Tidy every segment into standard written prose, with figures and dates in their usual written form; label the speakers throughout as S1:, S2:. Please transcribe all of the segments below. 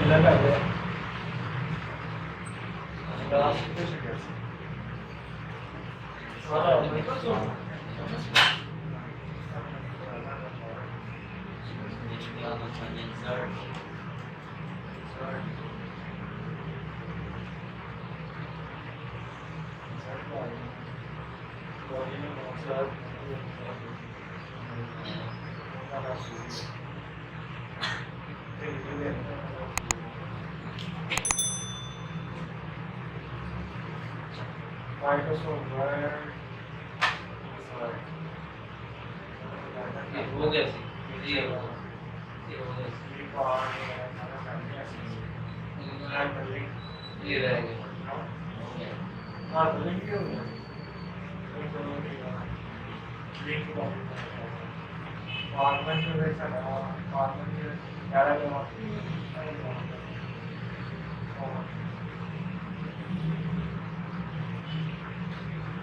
S1: अलग आ गया लास्ट पे से कैसे सारा Microsoft Word
S2: हो गया ये हो गया ये रह गया
S1: हाँ तो लिंक क्यों नहीं लिंक फॉर्मेट में वैसा है फॉर्मेट में ज़्यादा जमा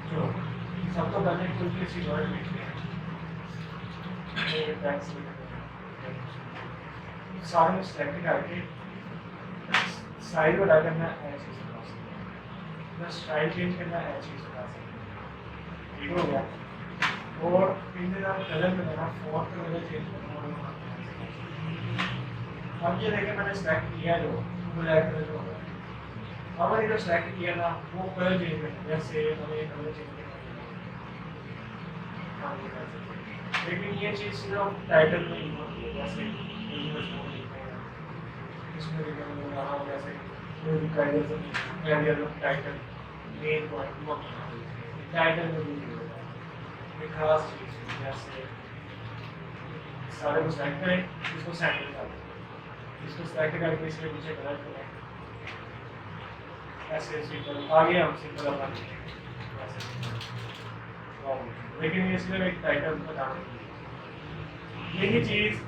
S1: तो सब तो करने के लिए किसी वर्ड लिखते हैं ये टैक्स सारे में सेलेक्ट करके साइज बड़ा करना है ऐसे से बना सकते हैं स्टाइल चेंज करना है ऐसे से बना सकते हैं ठीक हो गया और इन दिनों कलर में देना फॉन्ट का कलर चेंज करना अब ये देखिए मैंने सेलेक्ट किया जो ब्लैक कलर जो अब मैंने जो सेलेक्ट किया ना वो कलर चेंज करना जैसे मैंने कलर चेंज करना लेकिन ये चीज़ सिर्फ टाइटल में ही होती है जैसे इसमें जैसे career title main point title में भी होता है खास चीज़ जैसे सारे को सेलेक्ट करें इसको सेंटर कर दें इसको सेलेक्ट करके इसके पीछे कलर करें ऐसे सिंपल आगे हम सिंपल अपना लेकिन ये सिर्फ एक टाइटल बताने के लिए यही चीज़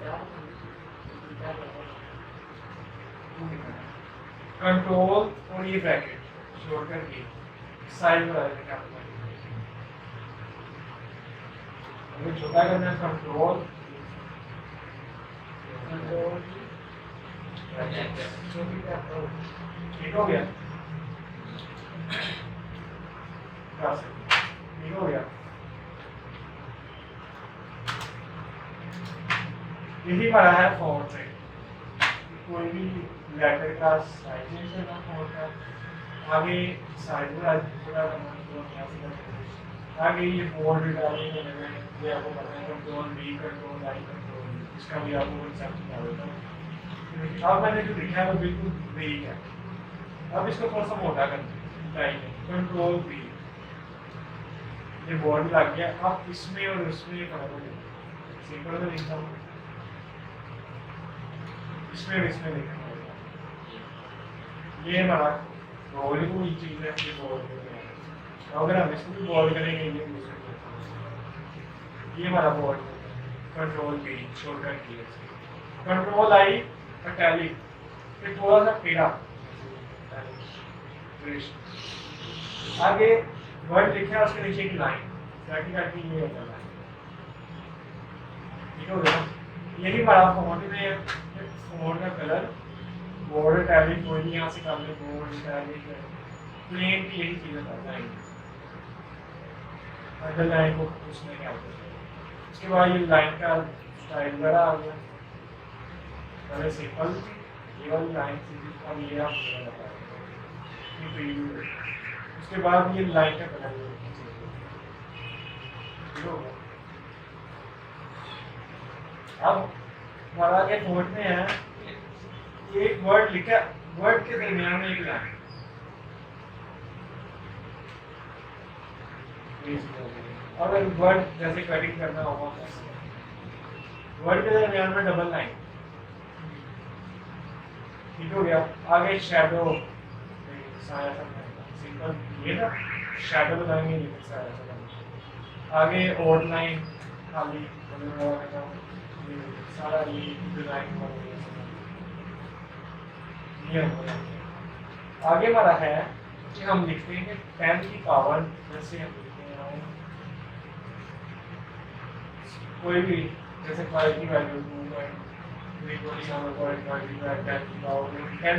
S1: कंट्रोल और ये ब्रैकेट छोड़कर के साइज बढ़ा देना अगर छोटा करना है कंट्रोल ठीक हो गया ठीक हो गया यही पड़ा है फॉन्ट में कोई भी लेटर का साइज चेंज करना फॉन्ट का आगे साइज पूरा आगे ये बोर्ड डालने के लिए ये आपको पता है control B control I control इसका भी आपको कंसेप्ट बता देता हूँ अब मैंने जो लिखा है वो बिल्कुल ब्रीक है अब इसको थोड़ा सा मोटा करना है कंट्रोल बी ये बोर्ड लग गया अब इसमें और उसमें फर्क हो जाएगा सिंपल में लिखता हूँ इसमें लिखना होगा ये हमारा रोल कोई चीज़ है कि बोर्ड अगर हम इसको भी बोर्ड करेंगे ये हमारा बोर्ड कंट्रोल बी शॉर्टकट की कंट्रोल आई इटैलिक फिर थोड़ा सा टेढ़ा आगे वर्ड लिखा है उसके नीचे की लाइन ताकि ये होता है ठीक हो गया यही हमारा फॉन्ट में फॉन्ट का कलर बोर्ड इटैलिक कोई नहीं यहाँ से कर ले बोर्ड इटैलिक प्लेन की यही चीज़ें करता है अंडरलाइन को उसमें क्या होता है उसके बाद ये लाइन का स्टाइल बड़ा आ गया पहले सिंपल ये वाली लाइन सीधी और ये आप ये प्रीव्यू उसके बाद ये लाइन का कलर अब हमारा ये बोर्ड में है एक वर्ड लिखा वर्ड के दरमियान में एक लाइन अगर वर्ड जैसे कटिंग करना होगा वर्ड के दरमियान में डबल लाइन ठीक हो गया आगे शैडो साया सिंपल ये ना शैडो लगाएंगे लेकिन साया आगे और लाइन खाली सारा ये डिजाइन ये आगे हमारा है कि हम लिखते हैं 10 की पावर जैसे हम लिखते हैं कोई भी जैसे 5 की वैल्यू 10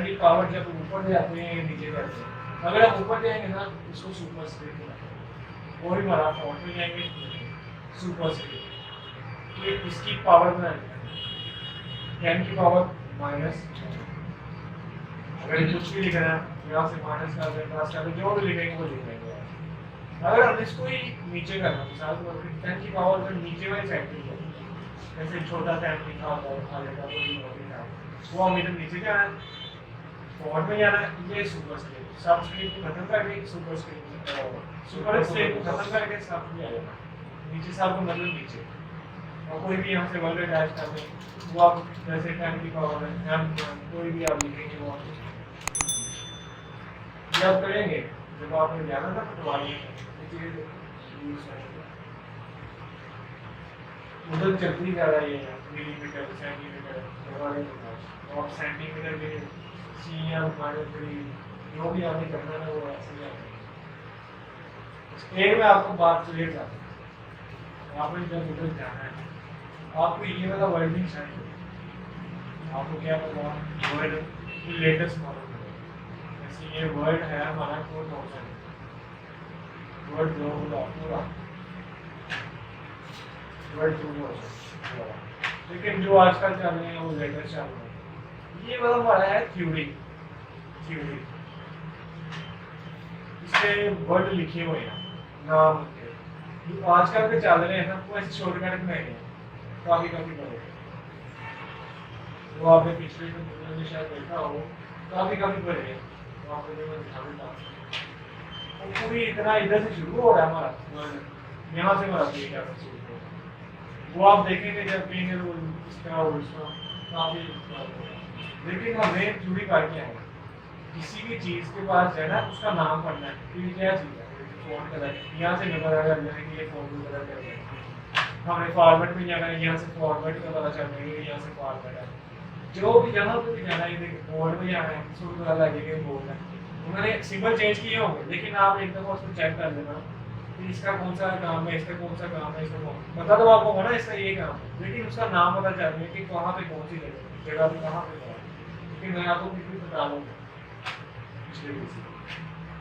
S1: की पावर जब ऊपर जाते हैं या नीचे जाते हैं, अगर हम ऊपर जाएंगे ना इसको सुपर स्क्रिप्ट बुलाते हैं, और भी हमारा फॉन्ट में जाएंगे सुपर स्क्रिप्ट, ये इसकी पावर बनाएंगे 10 की पावर माइनस, अगर कुछ भी लिखना है यहाँ से माइनस कर दें प्लस कर दें, जो भी लिखेंगे वो लिख लेंगे। अगर हम इसको ही नीचे करना, मिसाल के तौर पर 10 की पावर अगर नीचे वाली साइड पे लिखा, जैसे छोटा सा लिखा होता है खा लेता वो हम इधर नीचे जाना है, फॉन्ट में जाना है, ये सुपर स्क्रिप्ट, सब स्क्रिप्ट को खत्म करके सुपर स्क्रिप्ट, सुपर स्क्रिप्ट को खत्म करके सब में आ जाना, नीचे सब को मतलब नीचे, और कोई भी यहाँ से वर्ड अटैच कर दें, वो आप जैसे 10 की पावर है हम कोई भी आप लिखेंगे वो आप जब करेंगे, जब आपने जाना था पटवारी उधर चलती जा रहा है मिलीमीटर सेंटीमीटर और सेंटीमीटर के सीएम माइनस जो भी आपने करना है वो ऐसे ही एक में आपको बात क्लियर कर दूं, आपने जब उधर जाना है आपको ये वाला वर्ड नहीं चाहिए, आपको क्या पता वर्ड लेटेस्ट मॉडल, जैसे ये वर्ड है हमारा 4000 वर्ड जो होगा पूरा वर्ड 2000, लेकिन जो आजकल चल रहे हैं वो लेटेस्ट चल रहे हैं। ये वाला हमारा है थ्योरी, इसके वर्ड लिखे हुए हैं नाम के, जो आजकल के चल रहे हैं ना वो ऐसे शॉर्टकट में है, काफी बड़े, वो आपने पिछले में शायद देखा हो, काफी बड़े हैं, तो आपको जो मैं दिखा देता हूँ, वो पूरी इतना इधर से शुरू हो रहा है हमारा, यहाँ से हमारा पेज आता है, वो आप देखेंगे जब पेंगे तो इसका और इसका काफी, लेकिन हमें चूड़ी करके आए किसी भी चीज के पास है ना उसका नाम पढ़ना है कि क्या चीज है, फोन कलर यहाँ से पता कर लेना कि ये फोन कलर कर है, हमें फॉर्मेट में जाना है, यहाँ से फॉर्मेट का पता चल रहा है, यहाँ से फॉर्मेट है, जो भी जहाँ पे भी जाना है बोर्ड में जाना है उसको पता लगेगा बोर्ड है, उन्होंने सिंबल चेंज किए होंगे, लेकिन आप एक दफा उसको चेक कर लेना कि इसका कौन सा काम है, इसका कौन सा काम है, इसका कौन पता तो आपको होगा ना इसका ये काम है, लेकिन उसका नाम पता चल रहा है कि कहाँ पे कौन सी जगह पे कहाँ पे है, लेकिन मैं आपको बिल्कुल बता दूँगा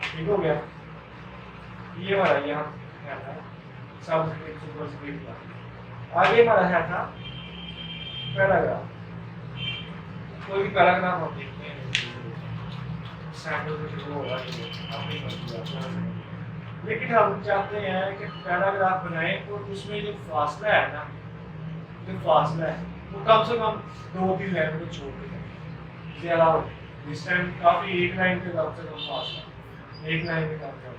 S1: ठीक हो गया। ये हमारा यहाँ है था सब सुपर स्क्रिप्ट का, आगे हमारा है था पैराग्राफ, कोई भी पैराग्राफ हम देखते हैं सैंपल से शुरू होगा अपनी मर्जी, लेकिन हम चाहते हैं कि पैराग्राफ बनाए और उसमें जो फासला है ना, जो फासला है वो कम से कम 2-3 लाइन को छोड़ के ज़्यादा हो, इस टाइम काफ़ी एक लाइन के कम से कम फासला, एक लाइन के कम से कम,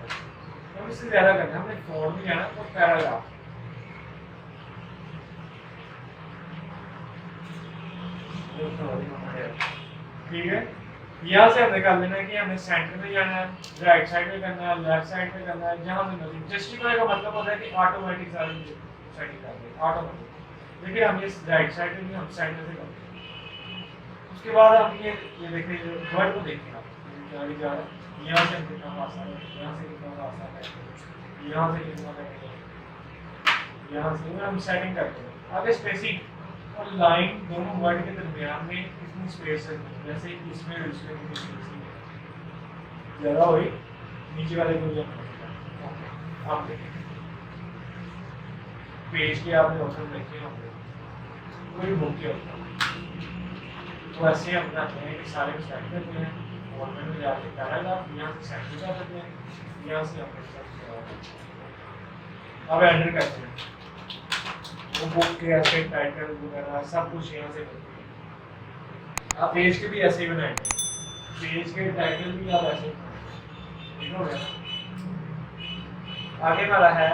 S1: हम इससे ज़्यादा करना है, हमने फॉर्म में जाना तो पैराग्राफ, ठीक है, यहाँ से हमने कर लेना है कि हमें सेंटर में जाना है, राइट साइड में करना है, लेफ्ट साइड में करना है, जहाँ से मर्जी, जस्टिफाई का मतलब होता है कि ऑटोमेटिक सारी सेटिंग कर दें ऑटोमेटिक, लेकिन हम ये राइट साइड में हम सेंटर से करते हैं। उसके बाद हम ये देखिए वर्ड को देखिए आप क्या जा रहा है, यहाँ से कितना आसान है, यहाँ से कितना आसान है, यहाँ से कितना है, यहाँ से हम सेटिंग करते हैं। आगे स्पेसिंग और लाइन दोनों वर्ड के दरमियान में कितनी स्पेस है, जैसे इसमें और इसमें कितनी स्पेसिंग है, ज़्यादा हुई नीचे वाले को जब आप देखें पेज के आपने ऑप्शन देखे होंगे, कोई बुक के होता है तो ऐसे हम बनाते हैं कि सारे सेट करते हैं और में जाके पैराग्राफ यहाँ से सेट कर देते हैं, यहाँ से अब एंटर करते हैं, वो बुक के ऐसे टाइटल वगैरह सब कुछ यहाँ से करते हैं। आप पेज के भी ऐसे ही बनाएंगे, पेज के टाइटल भी आप ऐसे ठीक हो गया। आगे वाला है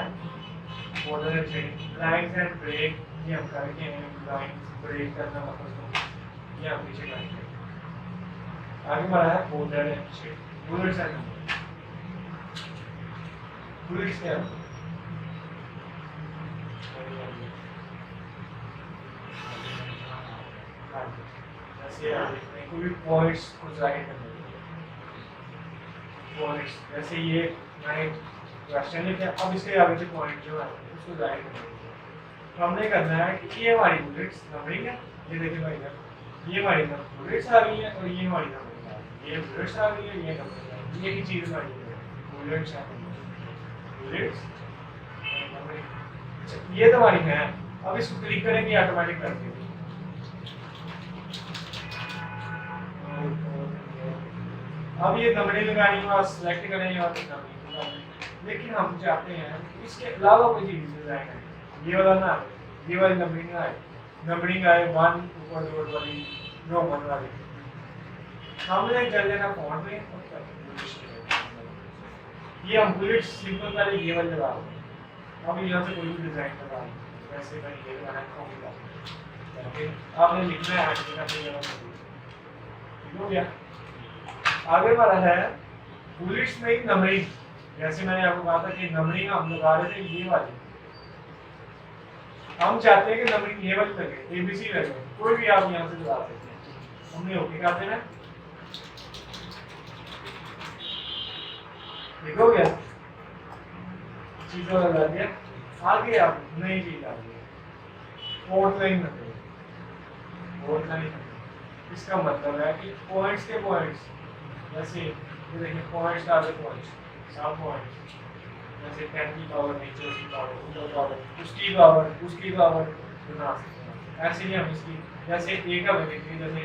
S1: border training, lines and break, ये हम करके लाइन्स ब्रेक करना मतलब ये हम पीछे करेंगे। आगे वाला है border and shape, bullets and bullets क्या है, जैसे कोई भी पॉइंट्स को जाहिर करने के लिए पॉइंट्स, जैसे ये मैंने क्वेश्चन लिखा, अब इसके आगे से पॉइंट जो है उसको जाहिर करने के लिए तो हमने करना है कि ये हमारी बुलेट्स नंबरिंग है, ये देखिए भाई इधर ये हमारी बुलेट्स आ रही है और ये हमारी नंबरिंग आ रही है, ये बुलेट्स आ रही है, ये नंबरिंग आ रही है, ये ही चीज़ हमारी है, बुलेट्स आ रही है, बुलेट्स नंबरिंग। अच्छा, ये तो हमारी है। अब इसको क्लिक करेंगे ऑटोमेटिक कर देगी। अब ये नंबरिंग लगानी है, सेलेक्ट करें और नंबरिंग लगानी। लेकिन हम चाहते हैं इसके अलावा कोई चीज़ डिजाइन है, ये वाला ना, ये वाली नंबरिंग आए, नंबरिंग आए 1 ऊपर डॉट वाली रोमन वाली। हमने कर लेना फॉन्ट में और कर देना। ये हम बुलेट सिंपल पहले ये वाले लगा रहे हैं। अब यहाँ से कोई भी डिजाइन लगा रहे हैं, वैसे मैं ये लगाना चाहूँगा, लेकिन आपने लिखना है आगे का ये वाला ठीक हो गया। आगे हमारा है बुलेट्स में ही नंबरिंग। जैसे मैंने आपको कहा था कि नंबरिंग हम लगा रहे थे ये वाली, हम चाहते हैं कि नंबरिंग ये वाली लगे, एबीसी लगे, कोई भी आप यहाँ से लगा सकते हैं। हमने ओके कर देना, ठीक हो गया, चीजों लगा दिया। आगे आप नई चीज आ गई, fourth line number, fourth line. इसका मतलब है कि पॉइंट्स के पॉइंट्स, जैसे ये देखिए पॉइंट्स आ गए, पॉइंट्स सब पॉइंट्स, जैसे 10 की पावर नीचे, उसकी पावर ऊपर, पावर उसकी पावर बना सकते हैं। ऐसे ही हम इसकी जैसे एक का देखिए, जैसे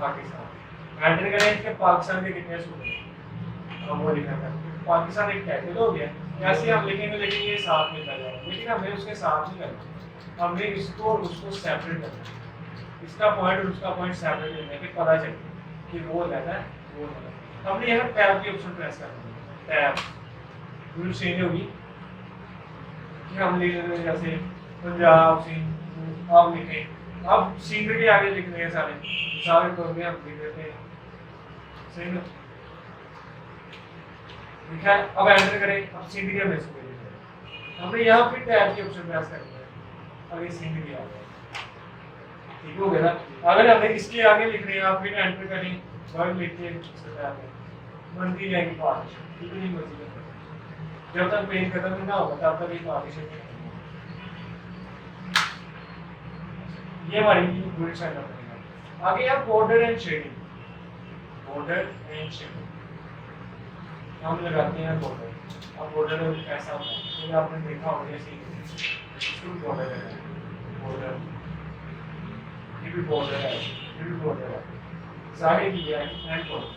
S1: पाकिस्तान एंटर करें, इसके पाकिस्तान के कितने सूबे हम वो लिखा था, पाकिस्तान एक कैपिटल हो गया। ऐसे हम लिखेंगे, लेकिन ये साथ में कर जाएगा, लेकिन हमें उसके साथ नहीं करना, हमने इसको और उसको सेपरेट करना, इसका पॉइंट और उसका पॉइंट सेपरेट करने के पता चले कि वो रहता है वो रहता है। हमने यहाँ टैब की ऑप्शन प्रेस करना है, टैब रूल चेंज होगी कि हम लिख रहे हैं जैसे पंजाब सिंध, आप लिखें, अब सिंध के आगे लिखने हैं सारे तौर पे हम लिख देते हैं सिंध, ठीक है। अब एंटर करें, अब सिंध के हमें इसको लिखना है, हमने यहाँ पे टैब की ऑप्शन प्रेस करना है, अब ये सिंध के आ गया, ठीक हो गया। अगर हमें इसके आगे लिख रहे हैं, आप फिर एंटर करें, वर्ड लिख के इसके आगे बनती जाएगी पार्टीशन, कितनी मर्जी है, जब तक पेज खत्म नहीं ना होगा तब तक ये पार्टीशन नहीं होगी। ये हमारी बुलेट साइड बनेगा। आगे है border and shading, border and shading हम लगाते हैं बॉर्डर। अब बॉर्डर कैसा होता है, तो आपने देखा होगा, जैसे बॉर्डर है, बॉर्डर ये भी बॉर्डर है, ये भी बॉर्डर है, जाहिर की है एंड बॉर्डर।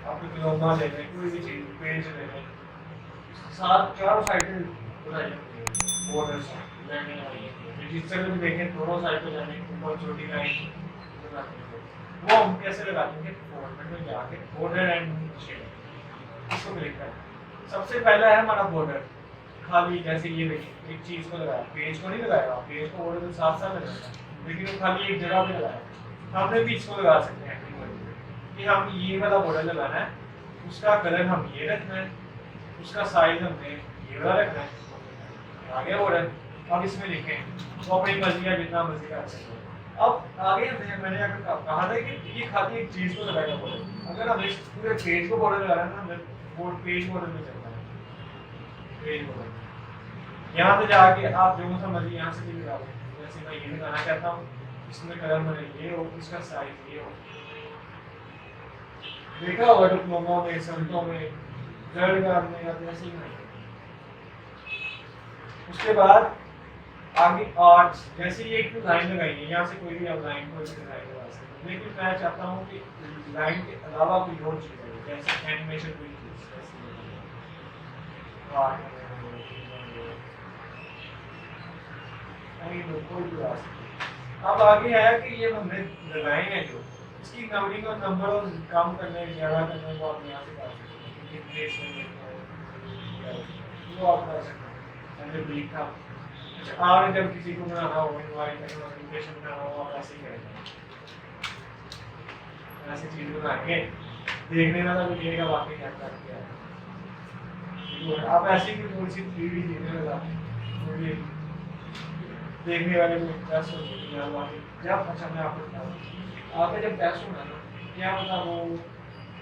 S1: आपको ग्लोबा ले लें, कोई भी चीज पेज ले लें, साथ चारों साइडें बनाई जाती है बॉर्डर्स लाइनें वाली, रजिस्टर में भी देखें दोनों साइड पे जाने ऊपर छोटी लाइन बनाते हैं, वो हम कैसे लगाते हैं फॉर्मेट में जाके बॉर्डर एंड शेड इसको क्लिक करें। सबसे पहला है हमारा बॉर्डर, खाली जैसे ये देखिए एक चीज को लगाया, पेज को नहीं लगाया, पेज को बॉर्डर के साथ साथ लगाया, लेकिन वो खाली एक जगह पे लगाया। हमने भी इसको लगा सकते हैं कि हम ये वाला बॉर्डर लगाना है, उसका कलर हम ये रखना है, उसका साइज हमने ये वाला रखना है, आ गया बॉर्डर। अब इसमें लिखें तो अपनी मर्जी का जितना मर्जी कर सकते हैं। अब आगे मैंने अगर कहा था कि ये खाली एक चीज को लगाएगा बॉर्डर, अगर हम इस पूरे पेज को बॉर्डर लगाना है ना, हमें पेज बॉर्डर में चलना है, पेज बॉर्डर। यहाँ से जाके आप जो सा मर्जी यहाँ से भी लगा लें, जैसे मैं ये लगाना चाहता हूँ, इसमें कलर मेरे ये हो, इसका साइज ये हो, देखा होगा डिप्लोमा में, संतों में, जर्ड में या ऐसे ही नहीं। उसके बाद आगे आर्ट्स, जैसे ये एक लाइन लगाई है, यहाँ से कोई भी आप लाइन कोई भी डिजाइन लगा सकते हैं, लेकिन मैं चाहता हूँ कि लाइन के अलावा कोई और चीज है, जैसे एनिमेशन कोई चीज कोई भी आ सकती है। अब आगे है कि ये हमने लगाए हैं जो इसकी नंबरिंग और नंबर और कम करने ज्यादा करने को आप यहाँ से कर सकते हैं, कितने इसमें वो आप कर सकते हैं। मैंने ब्रीक था, अच्छा आपने जब किसी को बनाना हो, इनवाइट करना हो, इनविटेशन करना हो, आप ऐसे ही करेंगे, ऐसी चीज बनाएंगे, देखने वाला भी कहेगा वाकई क्या कर किया है। आप ऐसी भी थोड़ी सी 3D देखने लगा, देखने वाले को इंटरेस्ट हो जाएगा वाकई। जब अच्छा मैं आपको बताऊँ, आपका जब टेस्ट होना ना, क्या होता वो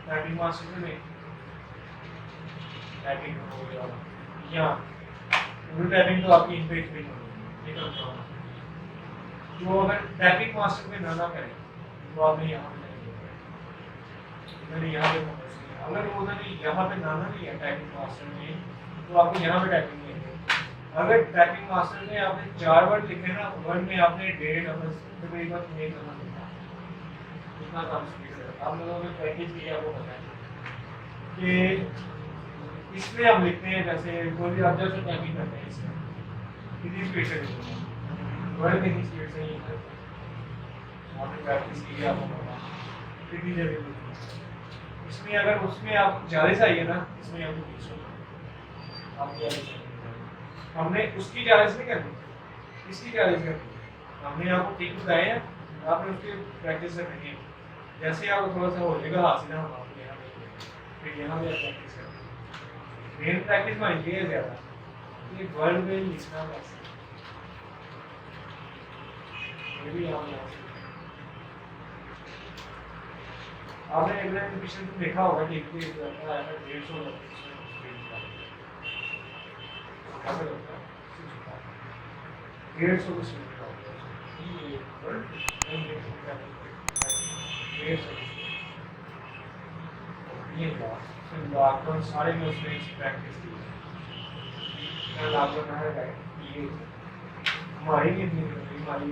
S1: टाइपिंग मास्टर में टाइपिंग हो गया या टाइपिंग तो आपकी इन पेज पे होगी, जो अगर टाइपिंग मास्टर में ना करें तो आपने यहाँ पे नहीं होगा। मैंने यहाँ पे फोकस किया, अगर वो नहीं यहाँ पे नाना नहीं है टाइपिंग मास्टर में तो आपको यहाँ पे टाइपिंग नहीं है। अगर टाइपिंग मास्टर में आपने 4 वर्ड लिखे ना, वर्ड में आपने डेट तकरीबन नहीं करना पड़ता, इतना काम स्पीड है। आप लोगों ने प्रैक्टिस की आपको पता है कि इसमें हम लिखते हैं, जैसे कोई भी आप जैसे टाइपिंग करते हैं इसमें कितनी स्पीड से लिखते हैं, वर्ड कितनी स्पीड से ही करते हैं, आपने प्रैक्टिस की आपको पता है कितनी जल्दी लिखते हैं। इसमें अगर उसमें आप 40 आइए ना, इसमें आपको 20 होगा, आप 40 हमने उसकी 40 नहीं करनी, इसकी 40 करनी। हमने आपको ठीक बताए हैं, आपने उसकी प्रैक्टिस करनी है। जैसे आपको थोड़ा सा हो जाएगा हासिल ना, हम आपको यहाँ फिर यहाँ भी आप प्रैक्टिस करें। मेन प्रैक्टिस मान लीजिए ज़्यादा ये वर्ड में लिखना कैसे, ये भी यहाँ से आपने एग्जामिनेशन में देखा होगा कि एक लड़का आया था 150 कैसे लगता है 150 को स्पीड का ये वर्ड 150 ये बात फिर लॉकडाउन सारे में उसने प्रैक्टिस की। लॉकडाउन है ये हमारी नहीं हमारी